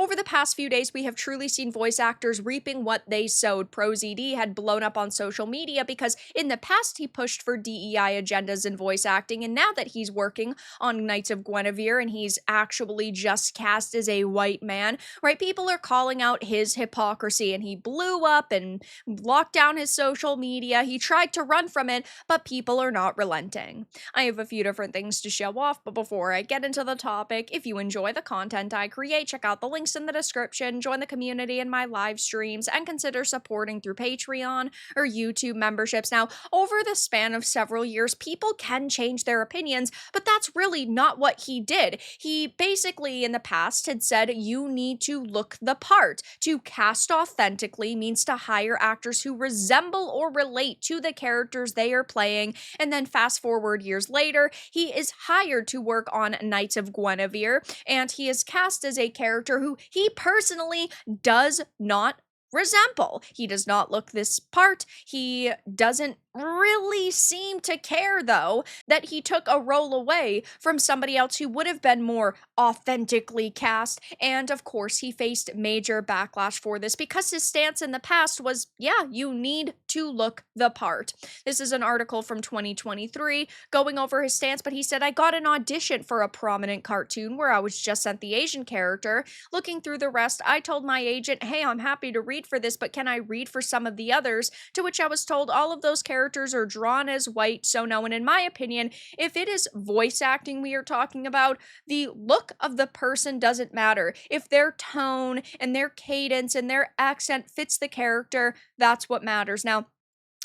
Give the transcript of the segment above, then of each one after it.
over the past few days, we have truly seen voice actors reaping what they sowed. ProZD had blown up on social media because in the past he pushed for DEI agendas in voice acting, and now that he's working on Knights of Guinevere and he's actually just cast as a white man, right, people are calling out his hypocrisy, and he blew up and locked down his social media. He tried to run from it, but people are not relenting. I have a few different things to show off, but before I get into the topic, if you enjoy the content I create, check out the links in the description, join the community in my live streams, and consider supporting through Patreon or YouTube memberships. Now, over the span of several years, people can change their opinions, but that's really not what he did. He basically, in the past, had said you need to look the part. To cast authentically means to hire actors who resemble or relate to the characters they are playing, and then fast forward years later, he is hired to work on Knights of Guinevere, and he is cast as a character who he personally does not resemble. He does not look this part. He doesn't really seem to care, though, that he took a role away from somebody else who would have been more authentically cast. And of course, he faced major backlash for this because his stance in the past was, yeah, you need to look the part. This is an article from 2023 going over his stance, but he said, I got an audition for a prominent cartoon where I was just sent the Asian character. Looking through the rest, I told my agent, hey, I'm happy to read for this, but can I read for some of the others? To which I was told all of those characters are drawn as white, so no. And in my opinion, if it is voice acting we are talking about, the look of the person doesn't matter. If their tone and their cadence and their accent fits the character, that's what matters. Now,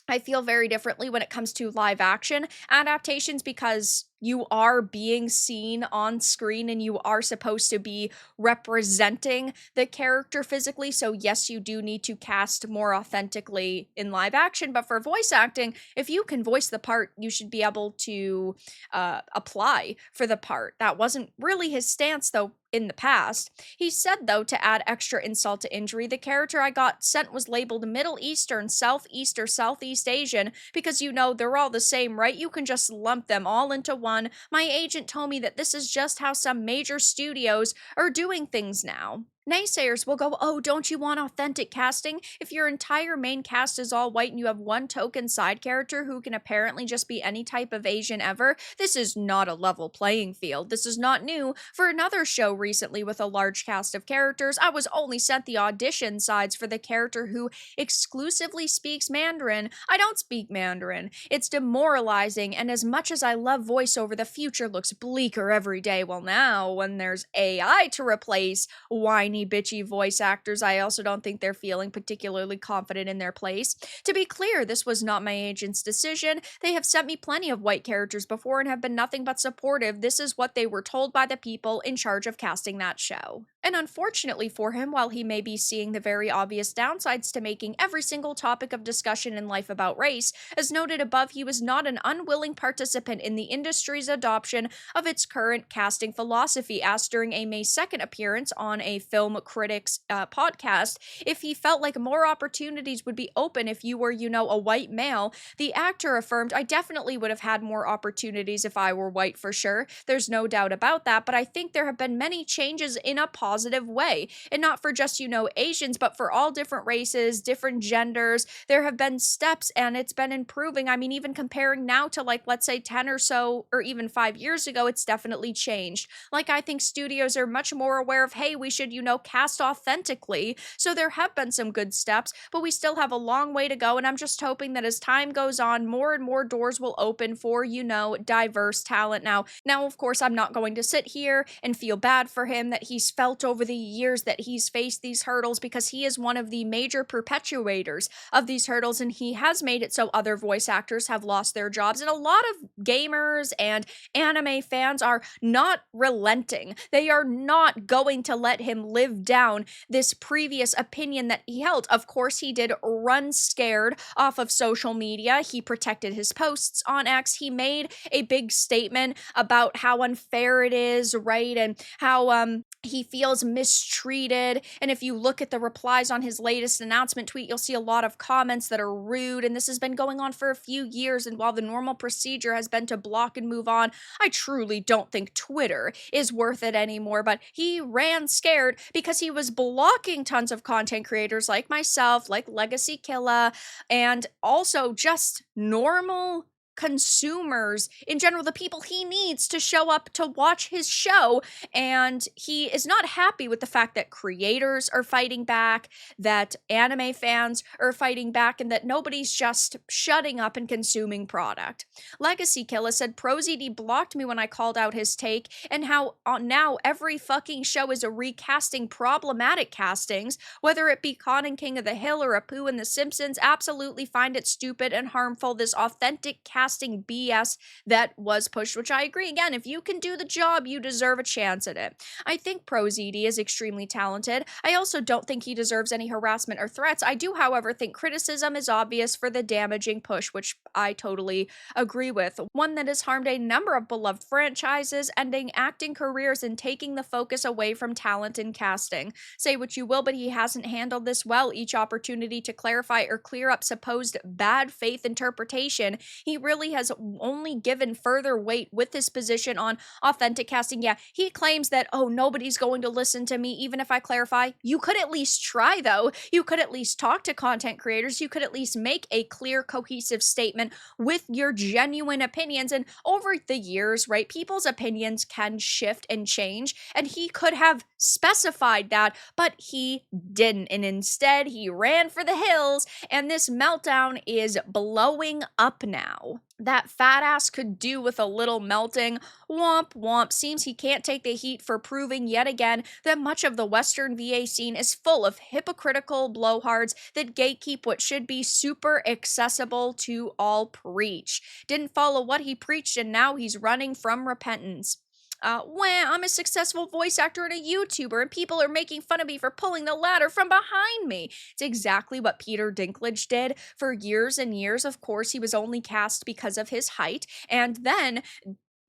I feel very differently when it comes to live action adaptations because you are being seen on screen and you are supposed to be representing the character physically. So yes, you do need to cast more authentically in live action, but for voice acting, if you can voice the part, you should be able to apply for the part. That wasn't really his stance, though, in the past. He said, though, to add extra insult to injury, the character I got sent was labeled Middle Eastern, Southeast, or Southeast Asian because, you know, they're all the same, right? You can just lump them all into one. My agent told me that this is just how some major studios are doing things now. Naysayers will go, oh, don't you want authentic casting? If your entire main cast is all white and you have one token side character who can apparently just be any type of Asian ever, this is not a level playing field. This is not new. For another show recently with a large cast of characters, I was only sent the audition sides for the character who exclusively speaks Mandarin. I don't speak Mandarin. It's demoralizing, and as much as I love voiceover, the future looks bleaker every day. Well, now, when there's AI to replace whiny bitchy voice actors, I also don't think they're feeling particularly confident in their place. To be clear, this was not my agent's decision. They have sent me plenty of white characters before and have been nothing but supportive. This is what they were told by the people in charge of casting that show. And unfortunately for him, while he may be seeing the very obvious downsides to making every single topic of discussion in life about race, as noted above, he was not an unwilling participant in the industry's adoption of its current casting philosophy. Asked during a May 2nd appearance on a film critics podcast if he felt like more opportunities would be open if you were, you know, a white male, the actor affirmed, I definitely would have had more opportunities if I were white for sure. There's no doubt about that, but I think there have been many changes in a positive way, and not for just, you know, Asians, but for all different races, different genders. There have been steps and it's been improving. I mean, even comparing now to, like, let's say 10 or so, or even 5 years ago, it's definitely changed. Like, I think studios are much more aware of, hey, we should, you know, cast authentically. So there have been some good steps, but we still have a long way to go. And I'm just hoping that as time goes on, more and more doors will open for, you know, diverse talent. Now, of course, I'm not going to sit here and feel bad for him that he's felt over the years that he's faced these hurdles, because he is one of the major perpetuators of these hurdles, and he has made it so other voice actors have lost their jobs. And a lot of gamers and anime fans are not relenting. They are not going to let him live down this previous opinion that he held. Of course, he did run scared off of social media. He protected his posts on X. He made a big statement about how unfair it is, right? And how he feels mistreated. And if you look at the replies on his latest announcement tweet, you'll see a lot of comments that are rude. And this has been going on for a few years. And while the normal procedure has been to block and move on, I truly don't think Twitter is worth it anymore. But he ran scared because he was blocking tons of content creators like myself, like Legacy Killa, and also just normal consumers in general, the people he needs to show up to watch his show. And he is not happy with the fact that creators are fighting back, that anime fans are fighting back, and that nobody's just shutting up and consuming product. Legacy Killa said ProZD blocked me when I called out his take, and how now every fucking show is a recasting problematic castings, whether it be Con and King of the Hill or Apu and The Simpsons. Absolutely find it stupid and harmful, this authentic casting BS that was pushed, which I agree. Again, if you can do the job, you deserve a chance at it. I think ProZD is extremely talented. I also don't think he deserves any harassment or threats. I do, however, think criticism is obvious for the damaging push, which I totally agree with. One that has harmed a number of beloved franchises, ending acting careers and taking the focus away from talent in casting. Say what you will, but he hasn't handled this well. Each opportunity to clarify or clear up supposed bad faith interpretation, he really has only given further weight with his position on authentic casting. Yeah, he claims that, oh, nobody's going to listen to me even if I clarify. You could at least try, though. You could at least talk to content creators. You could at least make a clear, cohesive statement with your genuine opinions. And over the years, right, people's opinions can shift and change, and he could have specified that, but he didn't. And instead, he ran for the hills, and this meltdown is blowing up now. That fat ass could do with a little melting. Womp womp. Seems he can't take the heat for proving yet again that much of the Western VA scene is full of hypocritical blowhards that gatekeep what should be super accessible to all. Preach. Didn't follow what he preached, and now he's running from repentance. I'm a successful voice actor and a YouTuber, and people are making fun of me for pulling the ladder from behind me. It's exactly what Peter Dinklage did for years and years. Of course, he was only cast because of his height, and then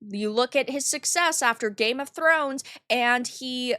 you look at his success after Game of Thrones, and he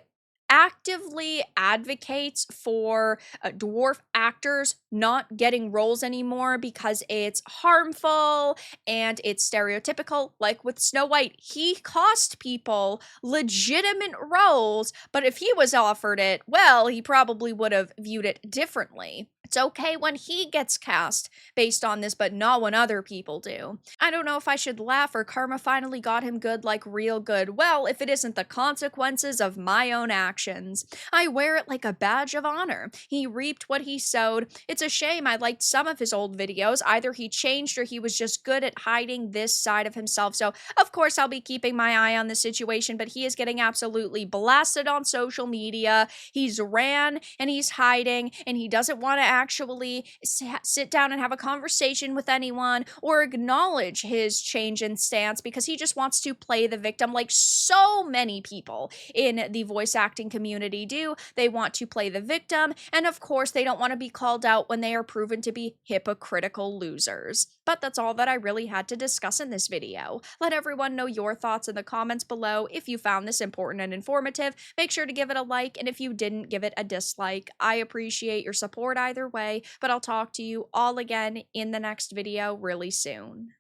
actively advocates for dwarf actors not getting roles anymore because it's harmful and it's stereotypical. Like with Snow White, he cost people legitimate roles, but if he was offered it, well, he probably would have viewed it differently. It's okay when he gets cast based on this, but not when other people do. I don't know if I should laugh or karma finally got him good, like real good. Well, if it isn't the consequences of my own actions. I wear it like a badge of honor. He reaped what he sowed. It's a shame I liked some of his old videos. Either he changed or he was just good at hiding this side of himself. So, of course, I'll be keeping my eye on the situation, but he is getting absolutely blasted on social media. He's ran and he's hiding, and he doesn't want to actually sit down and have a conversation with anyone or acknowledge his change in stance because he just wants to play the victim like so many people in the voice acting community do. They want to play the victim, and of course they don't want to be called out when they are proven to be hypocritical losers. But that's all that I really had to discuss in this video. Let everyone know your thoughts in the comments below. If you found this important and informative, make sure to give it a like, and if you didn't, give it a dislike. I appreciate your support either way, but I'll talk to you all again in the next video really soon.